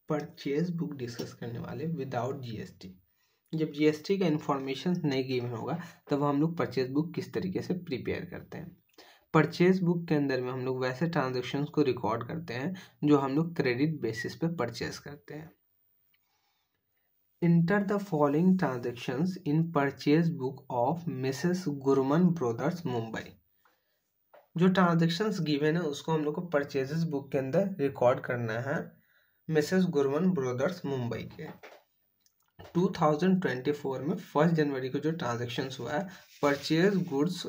Purchase book discuss करने वाले without GST. जब जीएसटी का इंफॉर्मेशन नहीं गिवन होगा तब हम लोग परचेज बुक किस तरीके से प्रिपेयर करते हैं। परचेज बुक के अंदर में हम लोग वैसे ट्रांजैक्शंस को रिकॉर्ड करते हैं जो हम लोग क्रेडिट बेसिस पे परचेज करते हैं। Enter the following transactions in purchase book of Mrs Gurman brothers Mumbai. जो ट्रांजैक्शंस गिवन है उसको हम लोग को परचेजेस बुक के अंदर रिकॉर्ड करना है मिसेस गुरमन ब्रदर्स मुंबई के। 2024 में 1 जनवरी को जो ट्रांजैक्शंस हुआ है, purchase goods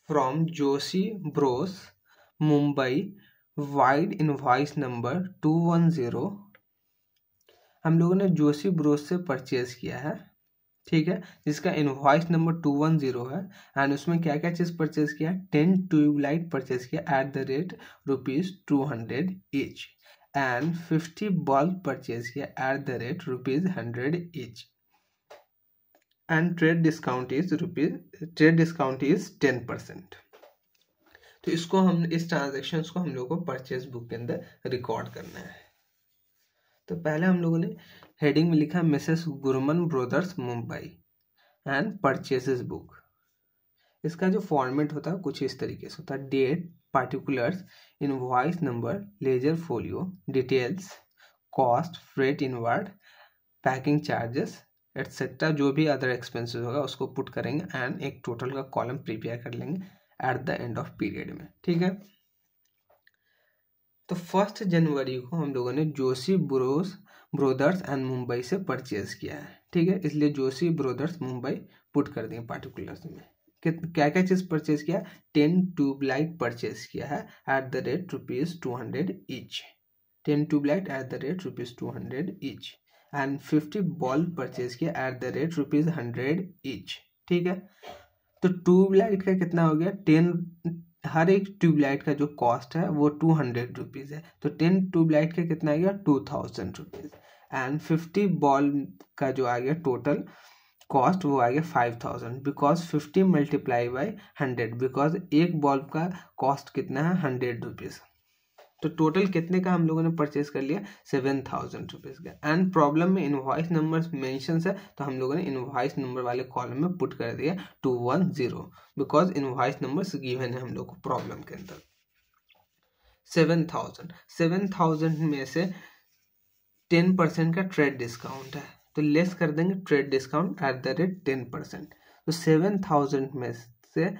from Joshi Bros Mumbai wide invoice number 210। हम लोगों ने जोशी ब्रोस से परचेज किया है, ठीक है, जिसका इनवॉइस नंबर 210 है। एंड उसमें क्या क्या चीज़ परचेज किया, 10 ट्यूबलाइट परचेज किया at the rate ₹200 each and 50 bulb purchase किया at the rate ₹100 each and trade discount is 10%। तो इसको हम इस ट्रांजेक्शन को हम लोग को परचेज बुक के अंदर रिकॉर्ड करना है। तो पहले हम लोगों ने हेडिंग में लिखा Mrs Gurman brothers Mumbai and purchases book. इसका जो फॉर्मेट होता है कुछ इस तरीके से होता है, date, particulars, invoice number, ledger folio, details, cost, freight inward, packing charges et cetera, जो भी अदर एक्सपेंसेस होगा उसको पुट करेंगे एंड एक टोटल का कॉलम प्रिपेयर कर लेंगे at the end of period में, ठीक है। तो 1 जनवरी को हम लोगों ने जोशी ब्रोदर्स एंड मुंबई से परचेज किया है, ठीक है, इसलिए जोशी ब्रोदर्स मुंबई पुट कर दिए पार्टिकुलर्स में। क्या क्या चीज़ परचेज किया, 10 ट्यूबलाइट परचेज किया है at the rate ₹200 each, 10 tube light at the rate ₹200 each and 50 bulb purchase किया एट द रेट ₹100 ईच, ठीक है। तो ट्यूबलाइट का कितना हो गया, 10, हर एक ट्यूबलाइट का जो कॉस्ट है वो ₹200 है, तो 10 ट्यूबलाइट का कितना आ गया, ₹2000 एंड 50 बल्ब का जो आ गया टोटल कॉस्ट वो आ गया 5000, बिकॉज 50 मल्टीप्लाई बाई 100, बिकॉज एक बल्ब का कॉस्ट कितना है, ₹100। तो टोटल कितने का हम लोगों ने परचेज कर लिया, ₹7000 का। एंड प्रॉब्लम में इनवॉइस नंबर मेंशन है तो हम लोगों ने इनवॉइस नंबर वाले कॉलम में पुट कर दिया 210, बिकॉज इनवॉइस नंबर गिवन है हम लोग को प्रॉब्लम के अंदर। 7000 में से 10% का ट्रेड डिस्काउंट है तो लेस कर देंगे trade discount at the rate 10%। तो 7000 में से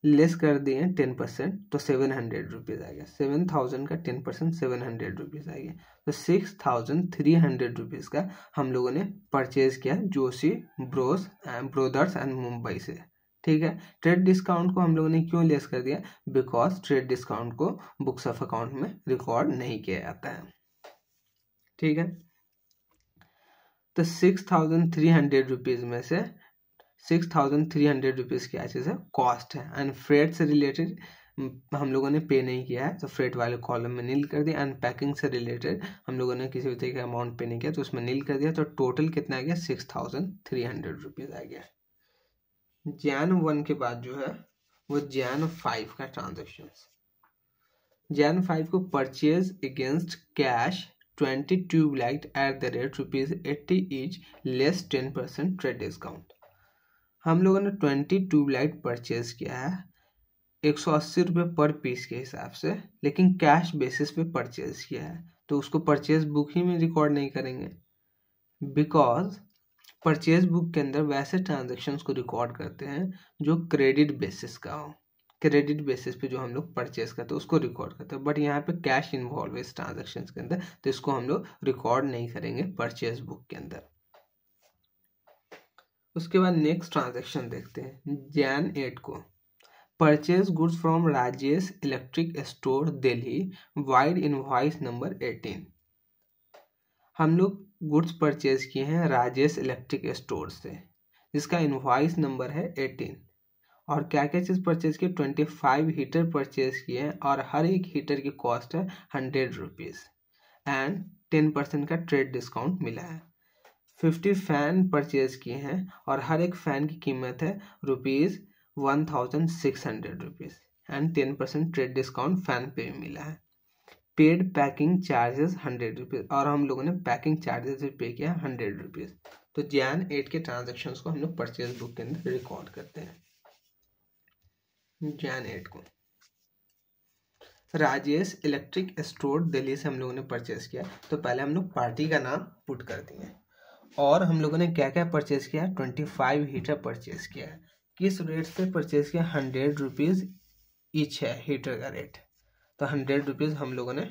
लेस कर दिए 10% तो ₹700 आ गया। 7000 का 10% ₹700 आ गया। तो ₹6300 का हम लोगों ने परचेज किया जोशी ब्रोदर्स एंड मुंबई से, ठीक है। ट्रेड डिस्काउंट को हम लोगों ने क्यों लेस कर दिया, बिकॉज ट्रेड डिस्काउंट को बुक्स ऑफ अकाउंट में रिकॉर्ड नहीं किया जाता है, ठीक है। तो ₹6300 में से ₹6300 क्या चीज़ है, कॉस्ट है। एंड फ्रेट से रिलेटेड हम लोगों ने पे नहीं किया है तो फ्रेट वाले कॉलम में नील कर दिया। एंड पैकिंग से रिलेटेड हम लोगों ने किसी भी तरीके का अमाउंट पे नहीं किया तो उसमें नील कर दिया। तो टोटल कितना आ गया, ₹6300 आ गया। Jan 1 के बाद जो है वो Jan 5 का ट्रांजेक्शन। Jan 5 को purchase against cash 20 tube light at the rate ₹80 each less 10% trade discount. हम लोगों ने 20 ट्यूबलाइट परचेज किया है ₹180 पर पीस के हिसाब से, लेकिन कैश बेसिस पे परचेज किया है तो उसको परचेज बुक ही में रिकॉर्ड नहीं करेंगे, बिकॉज परचेज बुक के अंदर वैसे ट्रांजेक्शन्स को रिकॉर्ड करते हैं जो क्रेडिट बेसिस का हो। क्रेडिट बेसिस पे जो हम लोग परचेज करते हैं उसको रिकॉर्ड करते हैं, बट यहाँ पे कैश इन्वॉल्व है इस ट्रांजेक्शन्स के अंदर तो इसको हम लोग रिकॉर्ड नहीं करेंगे परचेज बुक के अंदर। उसके बाद नेक्स्ट ट्रांजेक्शन देखते हैं। Jan 8 को purchase goods from Rajesh electric store Delhi wide invoice number 18। हम लोग गुड्स परचेज किए हैं राजेश इलेक्ट्रिक स्टोर से जिसका इनवॉइस नंबर है 18। और क्या क्या चीज़ परचेज किए, 25 हीटर परचेज किए हैं और हर एक हीटर की कॉस्ट है ₹100 एंड 10% का ट्रेड डिस्काउंट मिला है। 50 फैन परचेज किए हैं और हर एक फैन की कीमत है ₹1600 एंड 10% ट्रेड डिस्काउंट फैन पे भी मिला है। पेड पैकिंग चार्जेस 100 रुपीज़, और हम लोगों ने पैकिंग चार्जेस भी पे किया 100 रुपीज़। तो जैन 8 के ट्रांजेक्शन्स को हम लोग परचेज बुक के अंदर रिकॉर्ड करते हैं। जैन 8 को राजेश इलेक्ट्रिक स्टोर दिल्ली से हम लोगों ने परचेज किया। तो पहले हम लोग पार्टी का नाम पुट कर दिए, और हम लोगों ने क्या क्या परचेज किया, 25 हीटर परचेज किया है। किस रेट से परचेज किया, 100 रुपीज़ ईच है हीटर का रेट, तो 100 रुपीज़ हम लोगों ने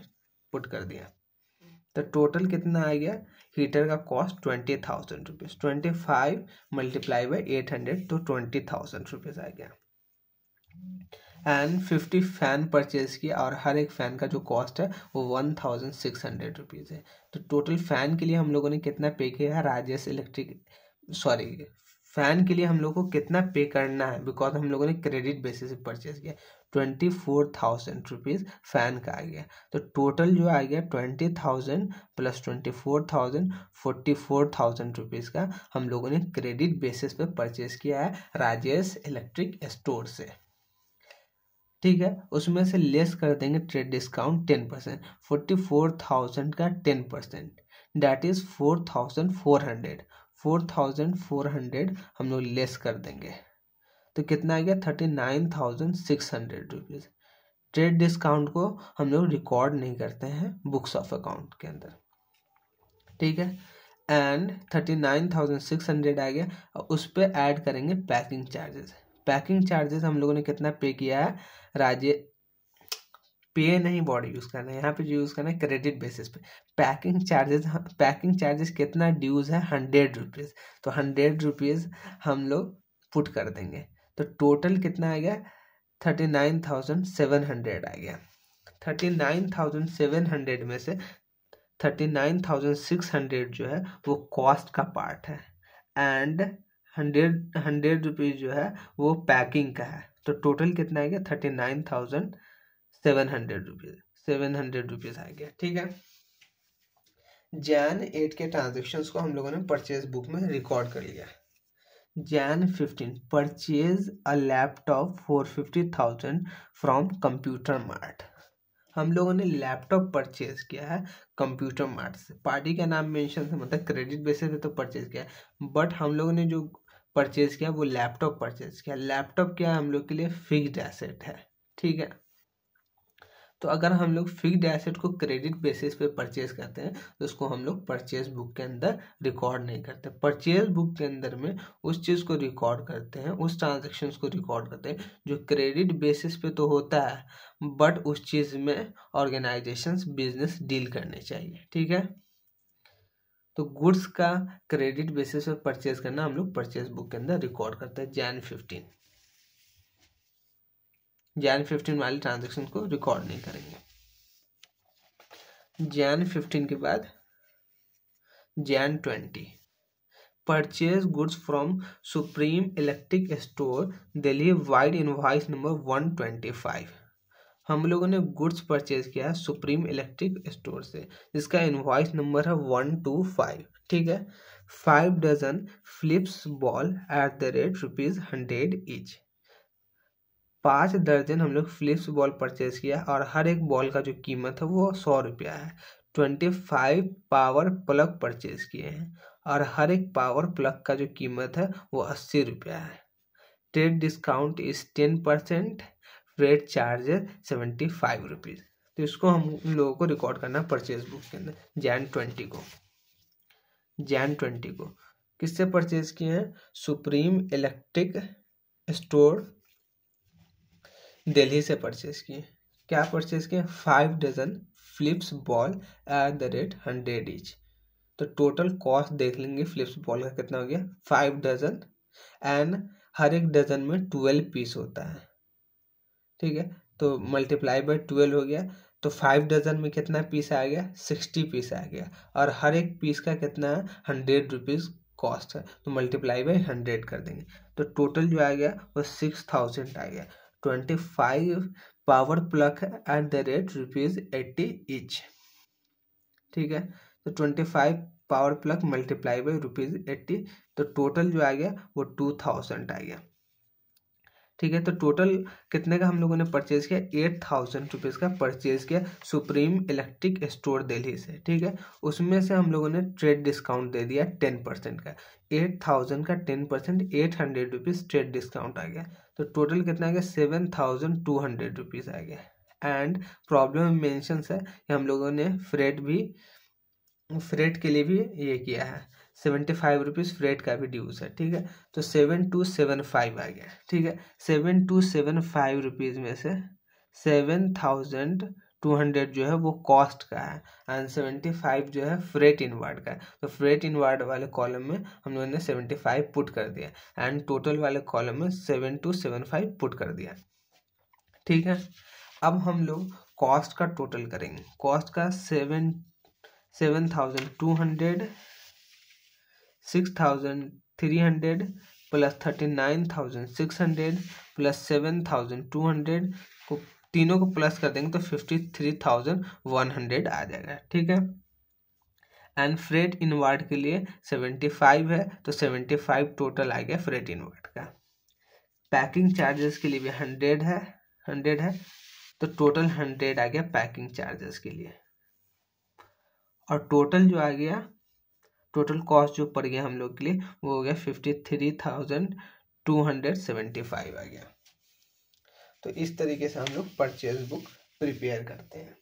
पुट कर दिया। तो टोटल कितना आ गया, हीटर का कॉस्ट 20,000 रुपीज़, 25 मल्टीप्लाई बाई 800 तो 20,000 रुपीज़ आ गया। एंड 50 फैन परचेज किया, और हर एक फ़ैन का जो कॉस्ट है वो 1,600 रुपीज़ है। तो टोटल फ़ैन के लिए हम लोगों ने कितना पे किया है, राजेश इलेक्ट्रिक फ़ैन के लिए हम लोग को कितना पे करना है, बिकॉज हम लोगों ने क्रेडिट बेसिस पे परचेज किया, 24,000 रुपीज़ फ़ैन का आ गया। तो टोटल जो आ गया 20,000 प्लस 24,000 44,000 रुपीज़ का हम लोगों ने क्रेडिट बेसिस पे परचेज किया है राजेश इलेक्ट्रिक स्टोर से। ठीक है, उसमें से लेस कर देंगे ट्रेड डिस्काउंट 10%, 44,000 का 10% डैट इज 4,400 हम लोग लेस कर देंगे, तो कितना आ गया 39,600 रुपीज़। ट्रेड डिस्काउंट को हम लोग रिकॉर्ड नहीं करते हैं बुक्स ऑफ अकाउंट के अंदर, ठीक है। एंड 39,600 आ गया, और उस पर ऐड करेंगे पैकिंग चार्जेस। पैकिंग चार्जेस हम लोगों ने कितना पे किया है, पे नहीं बॉडी यूज़ करना है, यहाँ पे जो यूज़ करना है क्रेडिट बेसिस पे। पैकिंग चार्जेस कितना ड्यूज है, 100 रुपीज़, तो 100 रुपीज़ हम लोग पुट कर देंगे। तो टोटल कितना आ गया, 39,700 आ गया। 39,700 में से 39,600 जो है वो कॉस्ट का पार्ट है, एंड 100 रुपीज़ जो है वो पैकिंग का है। तो टोटल कितना आ गया, 39,700 रुपीज़, 700 रुपीज़ आ गया, ठीक है। जैन 8 के ट्रांजेक्शन्स को हम लोगों ने परचेज बुक में रिकॉर्ड कर लिया। Jain 15 purchase a laptop 450,000 from computer mart. हम लोगों ने लैपटॉप परचेज किया है कंप्यूटर मार्ट से। पार्टी का नाम मेंशन से मतलब क्रेडिट बेसिस पे तो परचेज किया, बट हम लोगों ने जो परचेज किया वो लैपटॉप परचेज किया। लैपटॉप क्या हम लोग के लिए फिक्स्ड एसेट है, ठीक है। तो अगर हम लोग फिक्स्ड एसेट को क्रेडिट बेसिस पे परचेज करते हैं तो उसको हम लोग परचेज बुक के अंदर रिकॉर्ड नहीं करते। परचेज बुक के अंदर में उस चीज़ को रिकॉर्ड करते हैं, उस ट्रांजेक्शन्स को रिकॉर्ड करते हैं जो क्रेडिट बेसिस पे तो होता है, बट उस चीज़ में ऑर्गेनाइजेशंस बिजनेस डील करने चाहिए, ठीक है। तो गुड्स का क्रेडिट बेसिस पे परचेज करना हम लोग परचेज बुक के अंदर रिकॉर्ड करते हैं। जैन 15 वाले ट्रांजेक्शन को रिकॉर्ड नहीं करेंगे। जैन 15 के बाद Jain 20 purchase goods from supreme electric store Delhi wide invoice number 125। हम लोगों ने गुड्स परचेज किया है सुप्रीम इलेक्ट्रिक स्टोर से, जिसका इनवॉइस नंबर है 125, ठीक है। 5 dozen flips ball at the rate ₹100 each. 5 दर्जन हम लोग फ्लिप्स बॉल परचेज किया, और हर एक बॉल का जो कीमत है वो 100 रुपया है। 25 पावर प्लग परचेज किए हैं, और हर एक पावर प्लग का जो कीमत है वो 80 रुपया है। Trade discount is 10%, freight charges 75 rupees. तो इसको हम लोगों को रिकॉर्ड करना परचेज बुक के अंदर। जैन 20 को किससे परचेज किए हैं, सुप्रीम इलेक्ट्रिक स्टोर दिल्ली से परचेज किए। क्या परचेज किए, 5 dozen flips ball at the rate 100 each. तो टोटल कॉस्ट देख लेंगे फ्लिप्स बॉल का कितना हो गया, 5 डजन, एंड हर एक डजन में 12 पीस होता है, ठीक है। तो मल्टीप्लाई बाय 12 हो गया, तो 5 डजन में कितना पीस आ गया, 60 पीस आ गया, और हर एक पीस का कितना है, 100 रुपीज़ कॉस्ट है, तो मल्टीप्लाई बाय 100 कर देंगे। तो टोटल जो आ गया वो 6,000 आ गया। 25 power plug eight the rate ₹80 each, ठीक है। तो 25 पावर प्लग मल्टीप्लाई बाय ₹80, तो टोटल जो आ गया वो 2,000 आ गया, ठीक है। तो टोटल कितने का हम लोगों ने परचेज किया, 8000 रुपीज़ का परचेज किया सुप्रीम इलेक्ट्रिक स्टोर दिल्ली से, ठीक है। उसमें से हम लोगों ने ट्रेड डिस्काउंट दे दिया 10% का, 8000 का 10% 800 रुपीज़ ट्रेड डिस्काउंट आ गया। तो टोटल कितना आ गया, 7200 रुपीज़ आ गया। एंड प्रॉब्लम में मेंशंस है कि हम लोगों ने फ्रेट के लिए भी ये किया है, 75 रुपीज़ फ्रेट का भी ड्यूज है, ठीक है। तो 7275 आ गया, ठीक है। 7275 रुपीज़ में से 7200 जो है वो कॉस्ट का है एंड 75 जो है फ्रेट इनवर्ड का है। तो फ्रेट इनवर्ड वाले कॉलम में हम लोगों ने 75 पुट कर दिया एंड टोटल वाले कॉलम में 7275 पुट कर दिया, ठीक है। अब हम लोग कॉस्ट का टोटल करेंगे। कॉस्ट का 7200, 6300 प्लस 39600 प्लस 7200 को तीनों को प्लस कर देंगे तो 53100 आ जाएगा, ठीक है। एंड फ्रेट इनवर्ड के लिए 75 है तो 75 टोटल आ गया फ्रेट इनवर्ड का। पैकिंग चार्जेस के लिए भी 100 है तो टोटल 100 आ गया पैकिंग चार्जेस के लिए। और टोटल जो आ गया, टोटल कॉस्ट जो पड़ गया हम लोग के लिए वो हो गया 53,275 आ गया। तो इस तरीके से हम लोग परचेज बुक प्रिपेयर करते हैं।